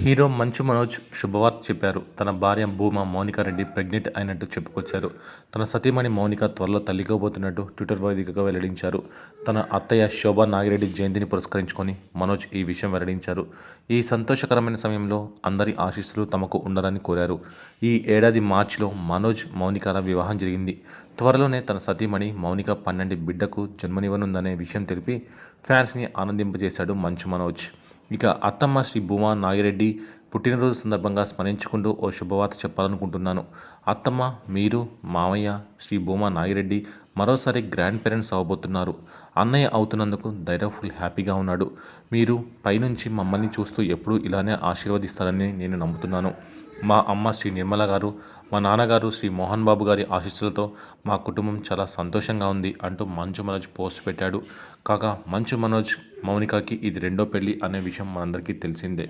Hero Manchu Manoj శుభవార్త చెప్పారు. తన భార్య భూమా మౌనిక రెడ్డి ప్రెగ్నెంట్ అయినట్టు చెప్పుకొచ్చారు. తన సతీమణి మౌనిక త్వరలో తల్లి కాబోతున్నట్టు ట్విట్టర్ వేదికగా వెల్లడించారు. తన అత్తయ్య శోభా నాగిరెడ్డి జయంతిని పురస్కరించుకొని మనోజ్ ఈ విషయం వెల్లడించారు. ఈ సంతోషకరమైన సమయంలో అందరి ఆశీస్సులు తమకు ఉండాలని కోరారు. ఈ ఏడాది మార్చిలో మనోజ్ మౌనికల వివాహం జరిగింది. త్వరలోనే తన సతీమణి మౌనిక 12 బిడ్డకు జన్మనివ్వనుందనే విషయం తెలిపి ఫ్యాన్స్ని ఆనందింపజేశాడు మంచు మనోజ్. ఇక అత్తమ్మ శ్రీ భూమా నాగిరెడ్డి పుట్టినరోజు సందర్భంగా స్మరించుకుంటూ ఓ శుభవార్త చెప్పాలనుకుంటున్నాను. అత్తమ్మ, మీరు, మావయ్య శ్రీ భూమా నాగిరెడ్డి మరోసారి గ్రాండ్ పేరెంట్స్ అవ్వబోతున్నారు. అన్నయ్య అవుతున్నందుకు ధైర్యఫుల్ హ్యాపీగా ఉన్నాడు. మీరు పైనుంచి మమ్మల్ని చూస్తూ ఎప్పుడూ ఇలానే ఆశీర్వదిస్తారని నేను నమ్ముతున్నాను. మా అమ్మ శ్రీ నిర్మల గారు, మా నాన్నగారు శ్రీ మోహన్ బాబు గారి ఆశీస్సులతో మా కుటుంబం చాలా సంతోషంగా ఉంది అంటూ మంచు మనోజ్ పోస్ట్ పెట్టాడు. కాగా మంచు మనోజ్ మౌనికకి ఇది రెండో పెళ్లి అనే విషయం మనందరికీ తెలిసిందే.